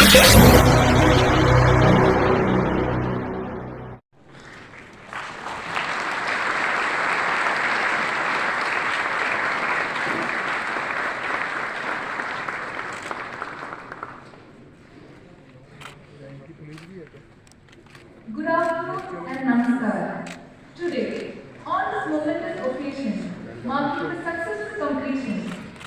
Good afternoon and namaskar. Today, on this momentous occasion, marking the successful completion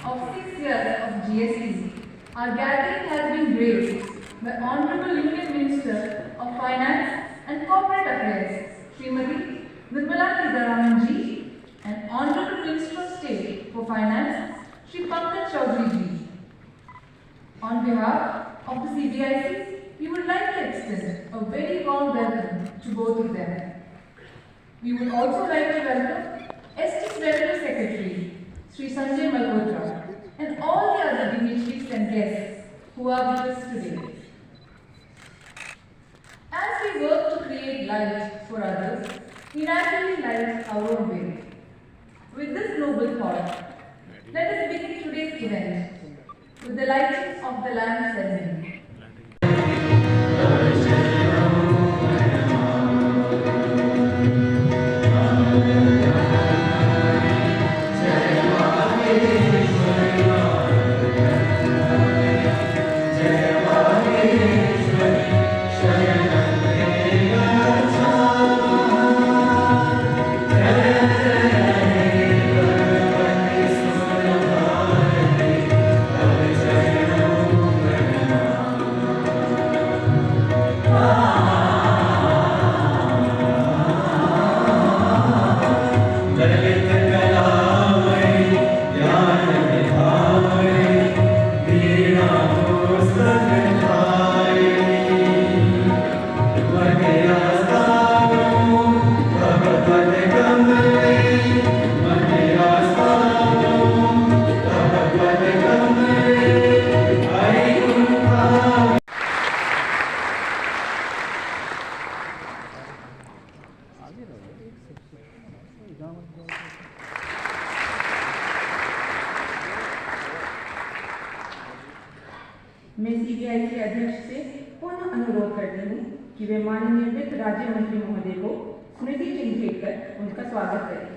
of 6 years of GST, our gathering has been graced by Honorable Union Minister of Finance and Corporate Affairs, Srimati Nirmala Sitharaman ji, and Honorable Minister of State for Finance, Shri Pankaj Chaudhary ji. On behalf of the CBIC, we would like to extend a very warm welcome to both of them. We would also like to welcome ST's Revenue Secretary, Sri Sanjay Malhotra, and all the other dignitaries and guests who are with us today. As we work to create light for others, we naturally light our own way. With this noble thought, let us begin today's event with the lighting of the lamp ceremony. मैं CBI के अध्यक्ष से पुनः अनुरोध करती हूँ कि वे माननीय वित्त राज्य मंत्री महोदय को स्मृति चिन्ह भेंट कर उनका स्वागत करें।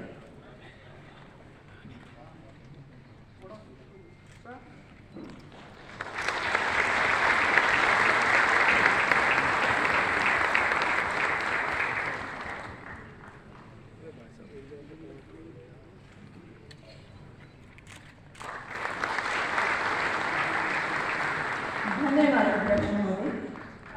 धन्यवाद अध्यक्ष महोदय।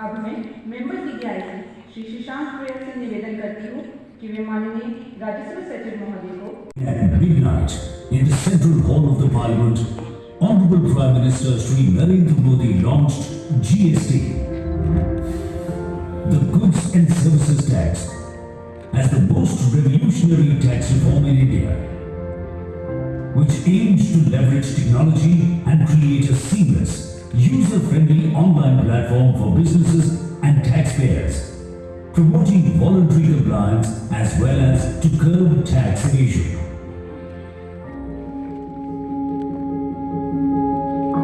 अब मैं मेंबर सीबीआई से श्री शशांक गोयल से निवेदन करती हूँ कि वे माननीय राजस्व सचिव महोदय को At midnight, in the central hall of the Parliament, Honorable Prime Minister Shri Narendra Modi launched GST, the Goods and Services Tax, as the most revolutionary tax reform in India, which aims to leverage technology and create a seamless, user-friendly online platform for businesses and taxpayers, promoting voluntary compliance as well as to curb tax evasion.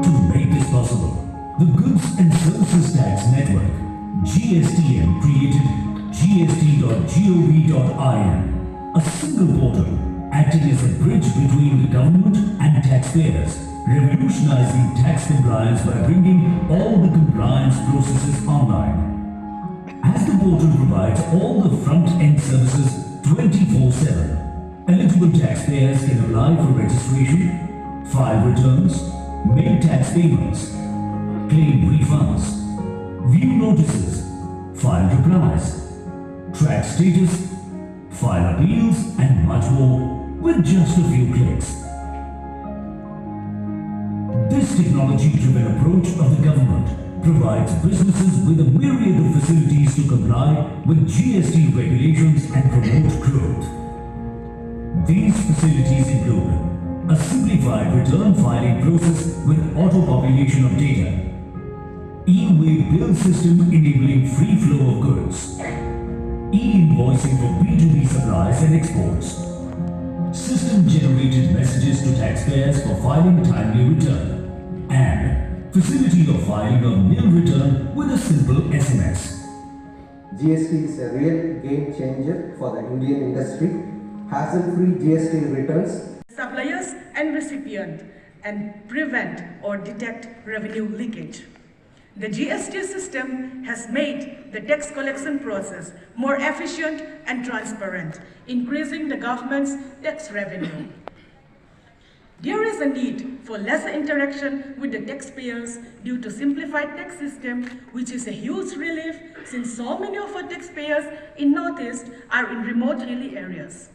To make this possible, the Goods and Services Tax Network, GSTN, created gst.gov.in, a single portal acting as a bridge between the government and taxpayers, revolutionizing tax compliance by bringing all the compliance processes online. As the portal provides all the front-end services 24/7, eligible taxpayers can apply for registration, file returns, make tax payments, claim refunds, view notices, file replies, track status, file appeals, and much more with just a few clicks. This technology-driven approach of the government provides businesses with a myriad of facilities to comply with GST regulations and promote growth. These facilities include a simplified return filing process with auto-population of data, e-way bill system enabling free flow of goods, e-invoicing for B2B supplies and exports, system-generated messages to taxpayers for filing timely return, and facility of filing of nil return GST is a real game changer for the Indian industry. Hassle-free GST returns, suppliers and recipient, and prevent or detect revenue leakage. The GST system has made the tax collection process more efficient and transparent, increasing the government's tax revenue. There is a need for lesser interaction with the taxpayers due to simplified tax system, which is a huge relief since so many of our taxpayers in Northeast are in remote hilly areas.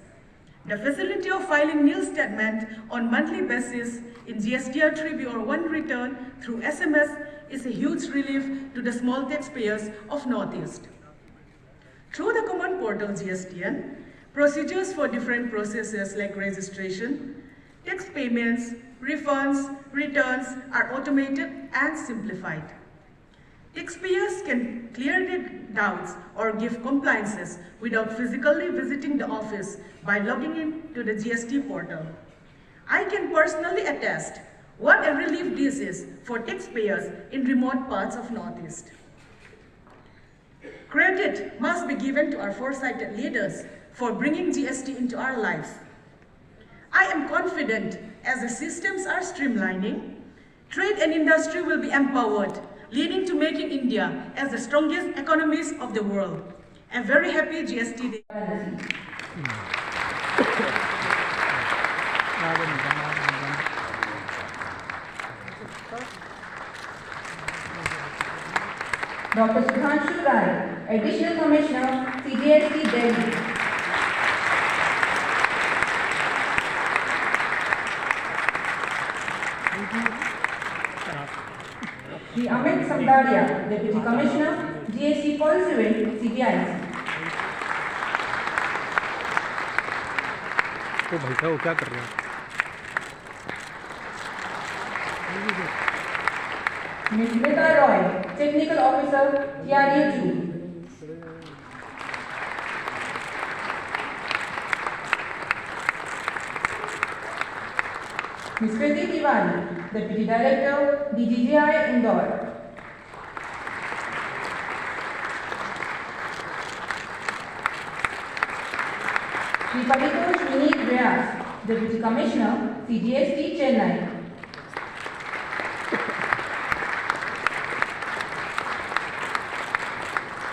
The facility of filing nil statement on monthly basis in GSTR 3B or 1 return through SMS is a huge relief to the small taxpayers of Northeast. Through the common portal GSTN, procedures for different processes like registration, tax payments, refunds, returns are automated and simplified. Taxpayers can clear their doubts or give compliances without physically visiting the office by logging in to the GST portal. I can personally attest what a relief this is for taxpayers in remote parts of Northeast. Credit must be given to our foresighted leaders for bringing GST into our lives. I am confident as the systems are streamlining, trade and industry will be empowered, leading to making India as the strongest economies of the world. I'm very happy GST Day. Dr. Sudhanshu Rai, Additional Commissioner, CGST Delhi. Shri Amit Samdaria, Deputy Commissioner, GST Policy Wing, CBIC. तो भाई साहब वो क्या कर रहे हैं? Ms. Nita Roy, Technical Officer, TRU2. Ms. Kriti Tiwari, Deputy Director, DGGI Indore. Shri Paritosh Vineet Vyas, Deputy Commissioner, CGST Chennai.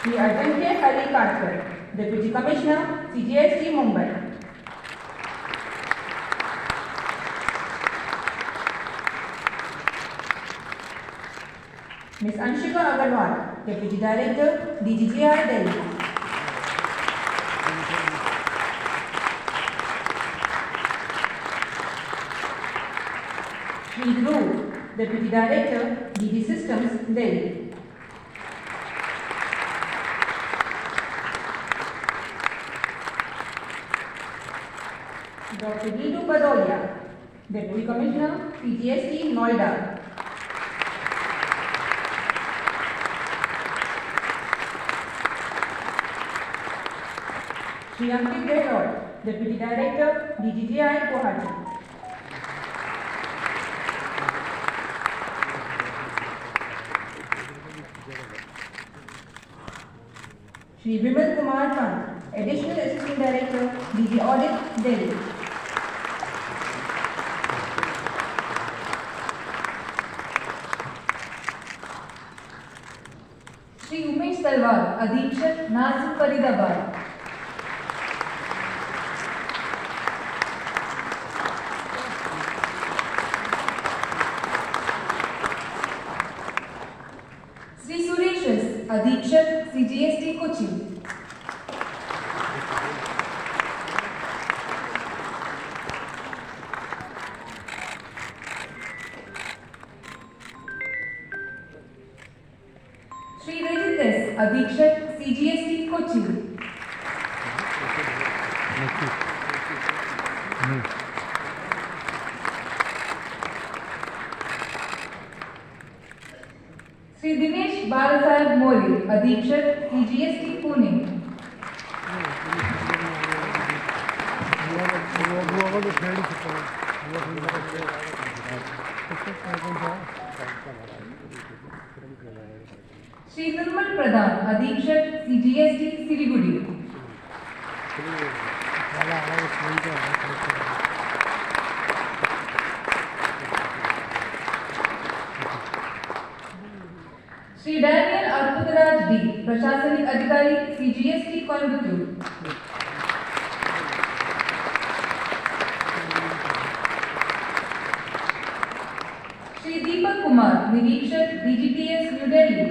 Shri Ajankya Hari Katkar, Deputy Commissioner, CGST Mumbai. Ms. Anshika Agarwal, Deputy Director, DGGI Delhi. Shri Dhruv, Deputy Director, DG Systems, Delhi. Dr. Gidu Badolia, Deputy Commissioner, CGST, Noida. Shri Ankit Gehlot, Deputy Director, DGGI, Guwahati. Shri Vimal Kumar Kant, Additional Assistant Director, DG Audit, Delhi. Shri Umesh Talwar, Adhikshak, Nazim Faridabad. Shri Suresh, Adhikshak, CGST Kochi. Shri Rajites, Adhikshak, CGST Kochi. Shri Dinesh Balasaheb Mori, Adhikshak, CGST Pune. Shri Nirmal Pradhan, Adhikshak, CGST, Siliguri. Shri Daniel Arpudaraj D, Prashasanik Adhikari, CGST, Coimbatore. Shri Deepak Kumar, Nirikshak, DGTS, New Delhi.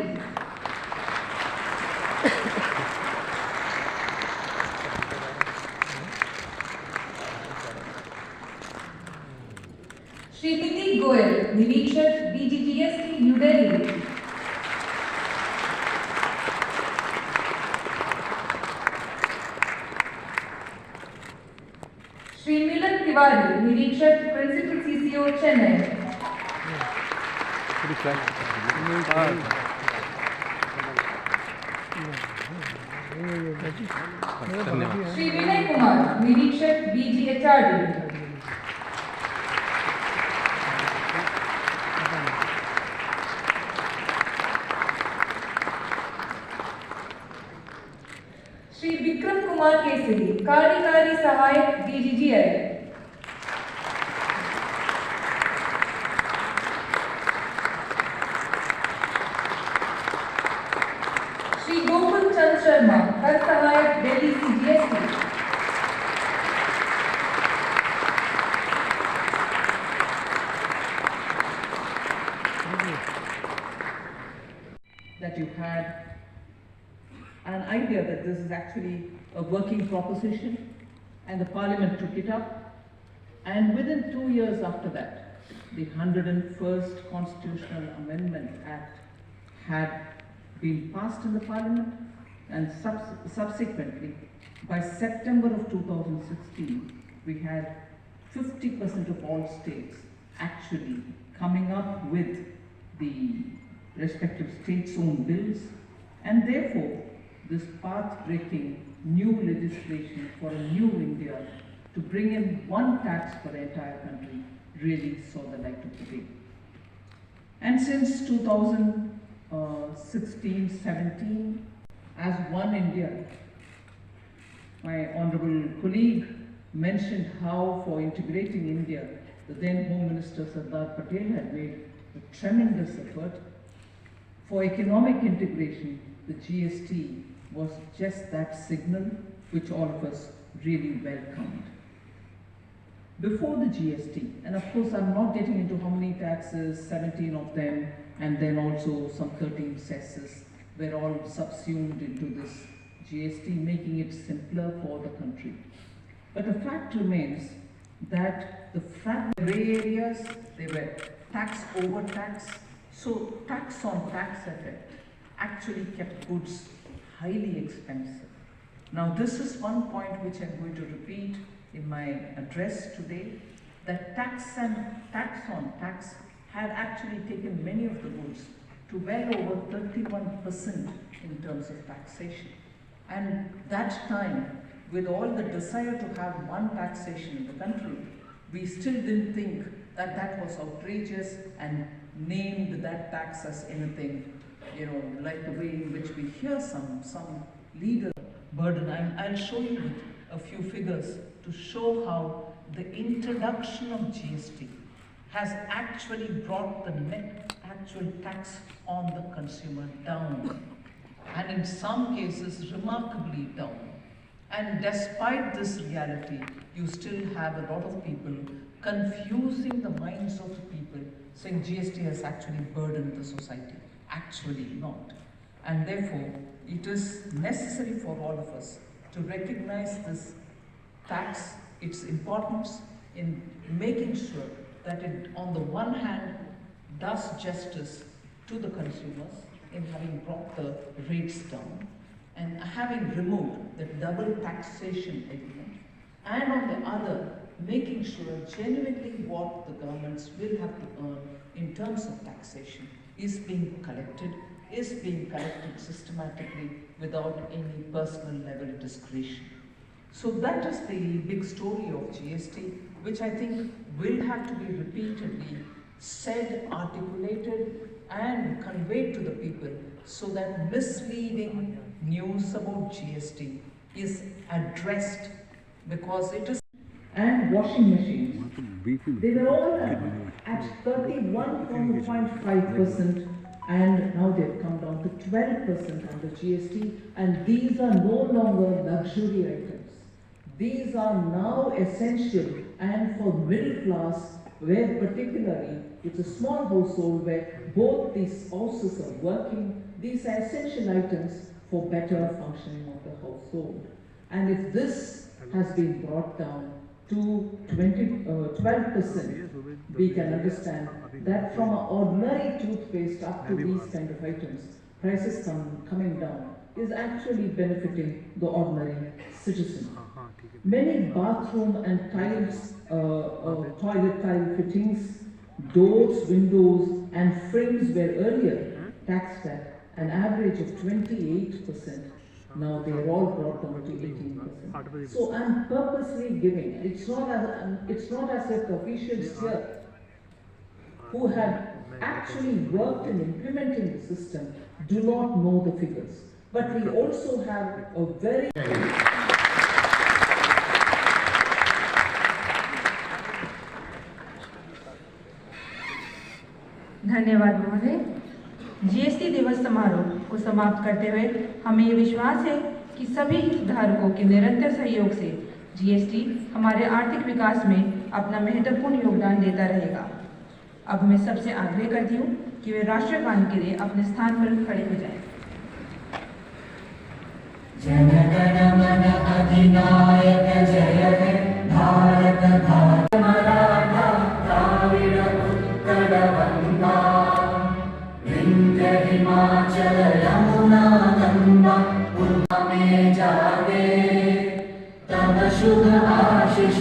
Shri Nitik Goyal, Nirikshak, DGTS, New Delhi. Shri Milan Tiwari, Nirikshak, Principal CCO, Chennai. Shri Vinay Kumar, Nirikshak, BGHRD. Shri Vikram Kumar Kesari, कार्यकारी Sahayak, DGGI. Shri Gokul Chand Sharma, Kar Sahayak, Delhi CGST. That you had an idea that this is actually a working proposition, and the Parliament took it up, and within 2 years after that, the 101st Constitutional Amendment Act had been passed in the Parliament, and subsequently, by September of 2016, we had 50% of all states actually coming up with the respective states' own bills, and therefore, this path-breaking new legislation for a new India to bring in one tax for the entire country really saw the light of the day. And since 2016-17, as One India, my honorable colleague mentioned how for integrating India, the then Home Minister Sardar Patel had made a tremendous effort. For economic integration, the GST was just that signal which all of us really welcomed. Before the GST, and of course I'm not getting into how many taxes, 17 of them, and then also some 13 cesses were all subsumed into this GST, making it simpler for the country. But the fact remains that the gray areas, they were tax over tax, so tax on tax effect actually kept goods highly expensive. Now this is one point which I'm going to repeat in my address today, that tax and tax on tax had actually taken many of the goods to well over 31% in terms of taxation. And that time, with all the desire to have one taxation in the country, we still didn't think that that was outrageous and named that tax as anything, like the way in which we hear some leader burden. I'll show you with a few figures to show how the introduction of GST has actually brought the net actual tax on the consumer down, and in some cases remarkably down. And despite this reality, you still have a lot of people confusing the minds of the people, saying GST has actually burdened the society. Actually not. And therefore, it is necessary for all of us to recognize this tax, its importance in making sure that it, on the one hand, does justice to the consumers in having brought the rates down and having removed the double taxation element, and on the other, making sure genuinely what the governments will have to earn in terms of taxation is being collected systematically without any personal level discretion. So that is the big story of GST, which I think will have to be repeatedly said, articulated, and conveyed to the people so that misleading news about GST is addressed, because it is. And washing machines, they were all at 31.5%, and now they've come down to 12% under GST, and these are no longer luxury items. These are now essential, and for middle class, where particularly it's a small household where both the spouses are working, these are essential items for better functioning of the household. And if this has been brought down to 12%, we can understand that from an ordinary toothpaste up to these kind of items, prices coming down is actually benefiting the ordinary citizen. Many bathroom and tiles, toilet tile fittings, doors, windows and frames were earlier taxed at an average of 28%. Now they are all brought down to 18%. So I'm purposely giving. It's not as if the officials here who have actually worked in implementing the system do not know the figures. But we also have a very धन्यवाद महोदय। GST दिवस समारोह को समाप्त करते हुए हमें ये विश्वास है कि सभी हितधारकों के निरंतर सहयोग से जीएसटी हमारे आर्थिक विकास में अपना महत्वपूर्ण योगदान देता रहेगा। अब मैं सबसे आग्रह करती हूँ कि वे राष्ट्रगान के लिए अपने स्थान पर खड़े हो जाएं। जन गण मन अधिनायक जय हे भारत भाग्य मराठा द्राविड़ उत्कल वंगा विंध्य हिमाचल यमुना गंगा उर्वा में जागे तब शुभ आशीष